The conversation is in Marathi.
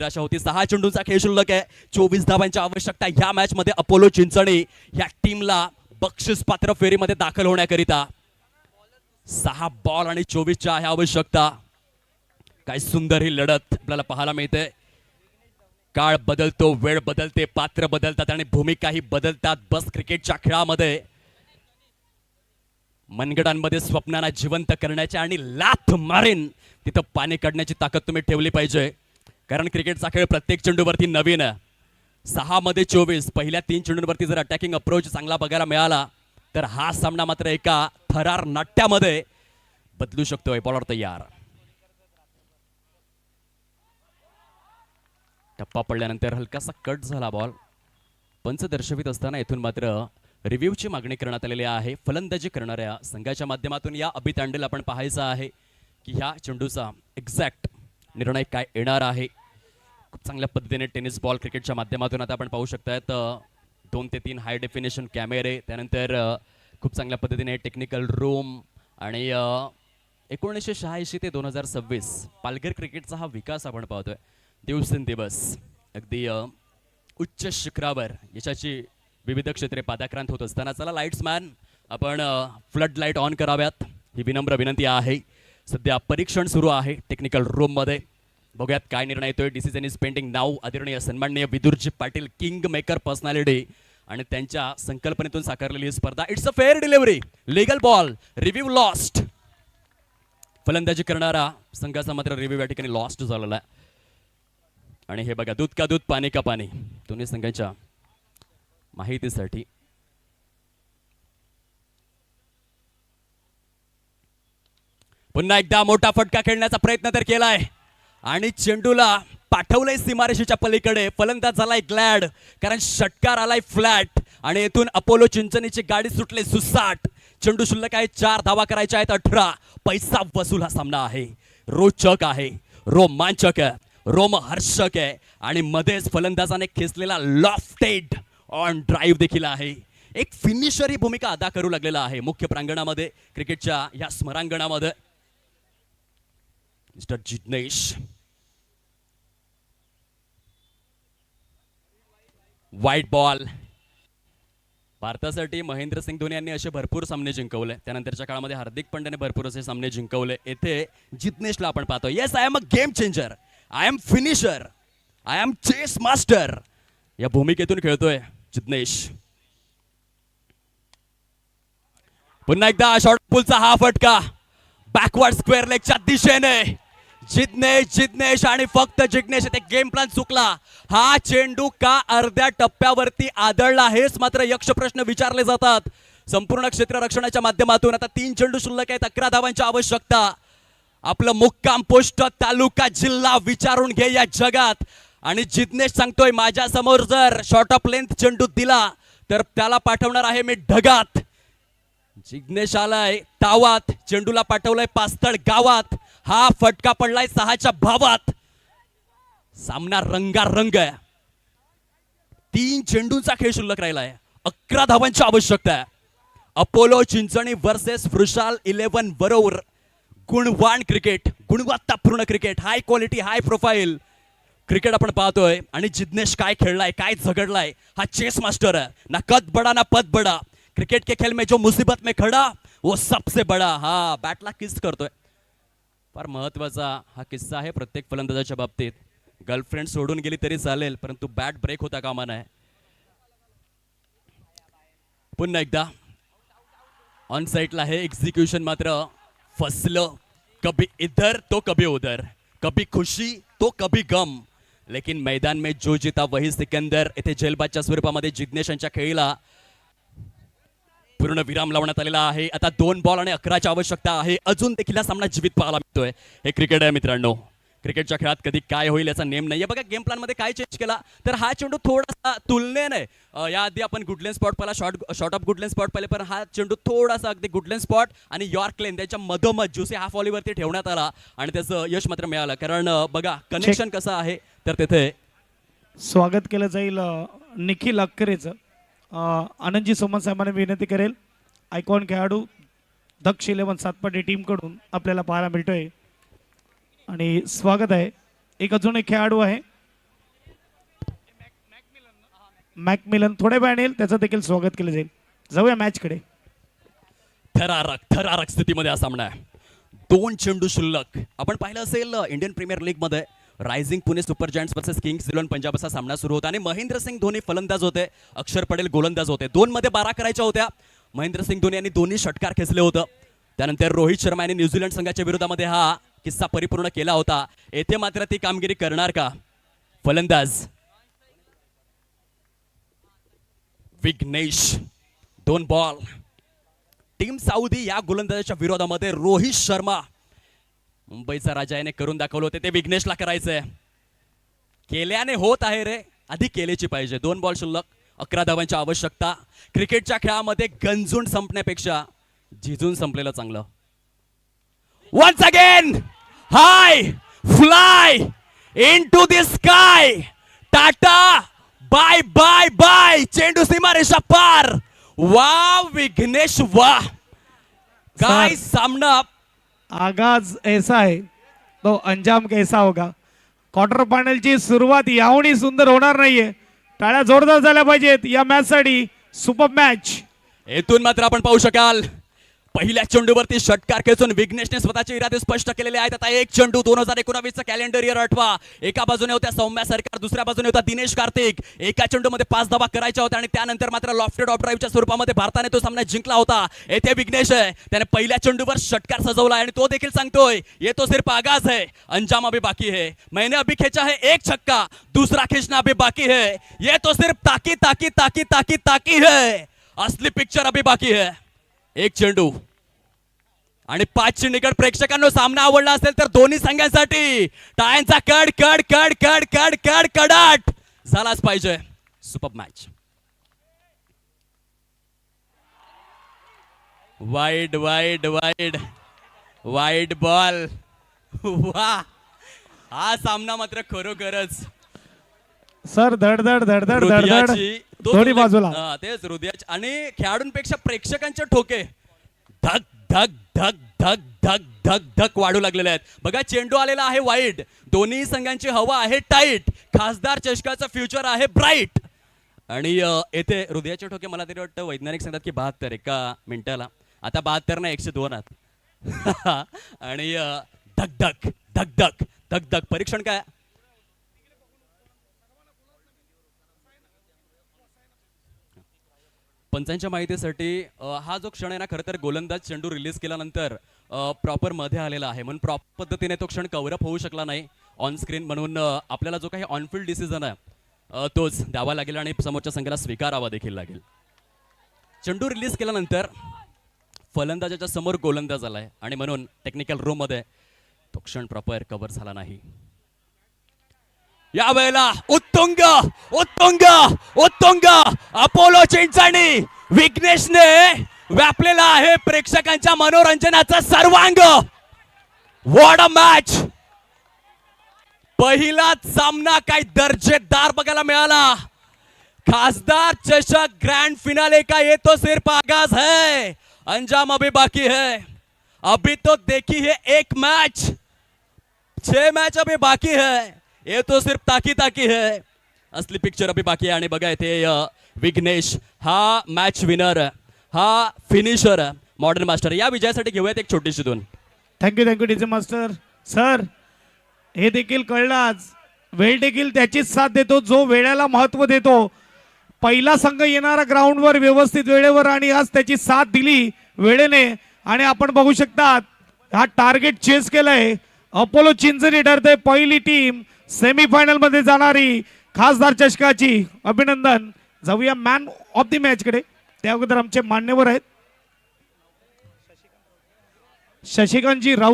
अशा होती 6 चेंडूंचा खेळ शिल्लक आहे. 24 धावांची आवश्यकता या मॅच मध्ये अपोलो चिंचणी या टीमला बक्षीस पात्र फेरीमध्ये दाखल होण्याकरिता 6 बॉल आणि 24च्या आहे आवश्यकता. काय सुंदर ही लढत आपल्याला पाहायला मिळते. काळ बदलतो, वेळ बदलते, पात्र बदलतात आणि भूमिकाही बदलतात. बस क्रिकेटच्या खेळामध्ये मनगडांमध्ये स्वप्नांना जिवंत करण्याची आणि लाथ मारीन तिथं पाणी काढण्याची ताकद तुम्ही ठेवली पाहिजे. कारण क्रिकेटचा खेळ प्रत्येक चेंडूवरती नवीन आहे. 6 मध्ये 24 पहिल्या 3 चेंडूंवरती जर अटॅकिंग अप्रोच चांगला बघायला मिळाला तर हा सामना मात्र एका थरार नाट्यामध्ये बदलू शकतोय. बॉलर तयार. टप्पा पडल्यानंतर हलकासा कट झाला बॉल. पंच दर्शवित असताना इथून मात्र रिव्ह्यूची मागणी करण्यात आलेली आहे. फलंदाजी करणाऱ्या संघाच्या माध्यमातून या अभितांडेल आपण पाहायचं आहे की ह्या चेंडूचा एक्झॅक्ट निर्णय काय येणार आहे. खूप चांगल्या पद्धतीने टेनिस बॉल क्रिकेटच्या माध्यमातून आता आपण पाहू शकतायत 2 ते 3 हाय डेफिनेशन कॅमेरे, त्यानंतर खूप चांगल्या पद्धतीने टेक्निकल रूम आणि 1986 ते 2026 पालघर क्रिकेटचा हा विकास आपण पाहतोय. दिवसेंदिवस अगदी उच्च शिखरावर यशाची विविध क्षेत्रे पादाक्रांत होत असताना चला लाईट्समॅन आपण फ्लड लाईट ऑन कराव्यात ही विनम्र विनंती आहे. सध्या परीक्षण सुरू आहे टेक्निकल रूम मध्ये. बघूयात काय निर्णय येतोय. Decision is pending now. आदरणीय सन्माननीय विदुरजी पाटील किंग मेकर पर्सनॅलिटी आणि त्यांच्या संकल्पनेतून साकारलेली ही स्पर्धा. It's a fair delivery, legal ball, review lost. फलंदाजी करणारा संघाचा मात्र रिव्ह्यू या ठिकाणी लॉस्ट झालेला आहे. आणि हे बघा, दूध का दूध पाणी का पाणी, दोन्ही संघांच्या माहितीसाठी पुन्हा एकदा मोठा फटका खेळण्याचा प्रयत्न तर केलाय आणि चेंडूला पाठवलंय सीमारेषेच्या पलीकडे. फलंदाज झालाय ग्लॅड कारण षटकार आलाय फ्लॅट आणि येथून अपोलो चिंचणीची गाडी सुटले सुसाट. चेंडू शिल्लक आहे 4 धावा करायच्या आहेत 18. पैसा वसूल हा सामना आहे. रोचक आहे, रोमांचक आहे, रोमहर्षक आहे आणि मध्येच फलंदाजाने खेचलेला लॉफ्टेड ऑन ड्राईव्ह देखील आहे. एक फिनिशर ही भूमिका अदा करू लागलेला आहे मुख्य प्रांगणामध्ये क्रिकेटच्या या स्मरांगणामध्ये. Mister Jignesh white ball. भारतासाठी महेंद्रसिंग धोनी यांनी असे भरपूर सामने जिंकवले. त्यानंतरच्या काळामध्ये हार्दिक पांड्याने भरपूर असे सामने जिंकवले. येथे जिग्नेशला आपण पाहतो. Yes, I am a game changer, I am finisher, I am chess master या भूमिकेतून खेळतोय जिग्नेश. पुन्हा एकदा शॉर्ट पुलचा हा फटका बॅकवर्ड स्क्वेअर लेगच्या दिशेने. जिग्नेश आणि फक्त जिग्नेश. ते गेम प्लॅन चुकला. हा चेंडू का अर्ध्या टप्प्यावरती आदळला हेच मात्र यक्ष प्रश्न विचारले जातात संपूर्ण क्षेत्ररक्षणाच्या माध्यमातून. आता 3 चेंडू शिल्लक आहेत, 11 धावांची आवश्यकता. आपलं मुक्काम पोस्ट तालुका जिल्हा विचारून घे या जगात. आणि जिग्नेश सांगतोय माझ्या समोर जर शॉर्ट ऑफ लेंथ चेंडू दिला तर त्याला पाठवणार आहे मी ढगात. जिग्नेश आलाय तावात, चेंडूला पाठवलाय पास्तळ गावात. हा फटका पडलाय 6च्या भावात. सामना रंगारंग आहे. 3 चेंडूंचा खेळ शिल्लक राहिलाय, 11 धावांची आवश्यकता आहे. अपोलो चिंचणी वर्सेस वृषाल 11 बरोबर. गुणवान क्रिकेट, गुणवत्तापूर्ण cricket, high quality, high profile cricket आपण पाहतोय. आणि जिग्नेश काय खेळलाय, काय झगडलाय. हा चेस मास्टर है, ना कद बड़ा ना पद बड़ा. क्रिकेट के खेल में जो मुसीबत में खड़ा वो सबसे बड़ा. हा बॅटला किस करतोय. फार महत्वाचा हा किस्सा आहे प्रत्येक फलंदाजाच्या बाबतीत. गर्लफ्रेंड सोडून गेली तरी चालेल परंतु बॅट ब्रेक होता कामा नये. पुन्हा एकदा ऑन साइडला हे एक्झिक्युशन मात्र फसलं. कभी इधर तो कभी उधर, कभी खुशी तो कभी गम, लेकिन मैदान में जो जीता वही सिकंदर. इथे जेलबादच्या स्वरूपामध्ये जिग्नेश यांच्या खेळीला पूर्ण विराम लावण्यात आलेला आहे. आता 2 बॉल आणि 11ची आवश्यकता आहे. अजून देखील हा सामना जीवित पाहायला मिळतोय. हे क्रिकेट आहे मित्रांनो. क्रिकेटच्या खेळात कधी काय होईल याचा नेम नाही. बघा गेम प्लॅन मध्ये काय चेंज केला तर हा चेंडू थोडासा तुलनेने याआधी आपण गुडलेन स्पॉट पाहिला, शॉर्ट ऑफ गुडलेन स्पॉट पाहिले, पण हा चेंडू थोडासा अगदी गुडलेन स्पॉट आणि यॉर्क लेन त्याच्या मधोमध ज्युसी हाफ ऑलीवरती ठेवण्यात आला आणि त्याचं यश मात्र मिळालं. कारण बघा कनेक्शन कसं आहे तर तिथे स्वागत केलं जाईल निखिल अक्करेचं. आनंदजी सोमन साहेबांनी विनंती करेल. आयकॉन खेळाडू दक्ष 11 सातपाटी टीमकडून आपल्याला पाहायला मिळतोय आणि स्वागत आहे. एक अजून एक खेळाडू आहे मॅकमिलन थोड्या वेळाने येईल, त्याचं देखील स्वागत केलं जाईल. जाऊया मॅचकडे. थरारक स्थितीमध्ये हा सामना आहे. 2 चेंडू शिल्लक. आपण पाहिलं असेल इंडियन प्रीमियर लीग मध्ये rising Pune super giants versus Kings 11 Punjab असा सामना सुरू होता आणि महेंद्रसिंग धोनी फलंदाज होते, अक्षर पटेल गोलंदाज होते. 2 मध्ये 12 करायच्या होत्या. महेंद्रसिंग धोनी यांनी दोन्ही षटकार खेचले होतं. त्यानंतर रोहित शर्मा यांनी न्यूझीलंड संघाच्या विरोधामध्ये हा किस्सा परिपूर्ण केला होता. येथे मात्र ती कामगिरी करणार का फलंदाज विघ्नेश? 2 बॉल. टीम साऊदी या गोलंदाजाच्या विरोधामध्ये रोहित शर्मा, मुंबईचा राजा याने करून दाखवलं होते, ते विघ्नेशला करायचंय. केल्याने होत आहे रे, आधी केलेची पाहिजे. 2 बॉल शिल्लक, 11 धावांची आवश्यकता. क्रिकेटच्या खेळामध्ये गंजून संपण्यापेक्षा झिजून संपलेलं चांगलं. Once again high fly into the sky. टाटा बाय बाय बाय. चेंडू सीमारेषा पार. वाह विघ्नेश वाह, काय सामना. आगाज ऐसा है तो अंजाम कैसा होगा. क्वार्टर फायनलची सुरुवात याहूनही सुंदर होणार नाहीये. टाळ्या जोरदार झाल्या पाहिजेत या मॅच साठी. Super match. येथून मात्र आपण पाहू शकाल पहिल्या चेंडूवरती षटकार खेचून विघ्नेशने स्वतःचे इरादे स्पष्ट केलेले आहेत. आता एक चेंडू 2019 कॅलेंडर इयर आठवा. एका बाजूने होत्या सौम्या सरकार, दुसऱ्या बाजूने होता दिनेश कार्तिक. एका चेंडूमध्ये 5 धावा करायच्या होत्या आणि त्यानंतर मात्र लॉफ्टेड ऑफ ड्राईव्हच्या स्वरूपामध्ये भारताने तो सामना जिंकला होता. येथे विघ्नेश आहे, त्याने पहिल्या चेंडूवर षटकार सजवला आणि तो देखील सांगतोय ये तो सिर्फ आगाज है, अंजाम अभी बाकी है. मैंने अभी खेचा है एक छक्का, दूसरा खींचना अभी बाकी है. ये तो सिर्फ ताकी ताकी ताकी ताकी ताकी है, असली पिक्चर अभी बाकी है. एक चेंडू आणि 5 निकट. प्रेक्षकांनो सामना आवडला असेल तर दोन्ही संघांसाठी टाळ्यांचा कड कड कड कड कड कड कडाट झालाच पाहिजे. Super match. Wide wide wide wide ball. वा, हा सामना मात्र खरोखरच सर धडधड धडधड धडधड हृदयाची दोन्ही बाजूला. तेच हृदयाची आणि खेळाडूंपेक्षा प्रेक्षकांचे ठोके धक धक धक धक धक धक धक वाढू लागलेले आहेत. बघा चेंडू आलेला आहे वाईड. दोन्ही संघांची हवा आहे टाईट. खासदार चषकाचं फ्युचर आहे ब्राईट. आणि येथे हृदयाचे ठोके मला तरी वाटतं वैज्ञानिक सांगतात की 72 एका मिनिटाला. आता 72 ना 102 आहात. आणि धक धक धक धक धक धक. परीक्षण काय? पंचांच्या माहितीसाठी हा जो क्षण आहे ना, खरं तर गोलंदाज चेंडू रिलीज केल्यानंतर प्रॉपर मध्ये आलेला आहे, म्हणून प्रॉपर पद्धतीने तो क्षण कव्हरअप होऊ शकला नाही ऑन स्क्रीन. म्हणून आपल्याला जो काही ऑनफिल्ड डिसिजन आहे तोच द्यावा लागेल आणि समोरच्या संघाला स्वीकारावा देखील लागेल. चेंडू रिलीज केल्यानंतर फलंदाजाच्या समोर गोलंदाज आलाय आणि म्हणून टेक्निकल रूम मध्ये तो क्षण प्रॉपर कव्हर झाला नाही. यावेळेला उत्तुंग उत्तुंग उत्तुंग अपोलो चिंचाणी विघ्नेशने व्यापलेला आहे प्रेक्षकांच्या मनोरंजनाचा सर्वांग. What a match. पहिलाच सामना काय दर्जेदार बघायला मिळाला. खासदार चषक ग्रँड फिनाले का ये तो सिर्फ आगाज है, अंजाम अभी बाकी है. अभी तो देखी है एक मैच, 6 मैच अभी बाकी है. ये तो सिर्फ ताकी ताकी है, असली पिक्चर अभी बाकी आहे. आणि बघा इथे विघ्नेश हा मॅच विनर, हा फिनिशर, मॉडर्न मास्टर. या विजयासाठी घेऊयात एक छोटीशी दोन. Thank you DJ master. सर हे देखील कळलं आज, वेळ देखील त्याचीच साथ देतो जो वेळेला महत्व देतो. पहिला संघ येणारा ग्राउंडवर व्यवस्थित वेळेवर आणि आज त्याची साथ दिली वेळेने. आणि आपण बघू शकता हा टार्गेट चेस केलंय. अपोलो चिंचणी ठरते पहिली टीम सेमीफायनल मध्ये जाणारी खासदार चषकाची. अभिनंदन. जाऊया मॅन ऑफ द मॅच कडे. त्या अगोदर आमचे मान्यवर आहेत शशिकांतजी राऊत.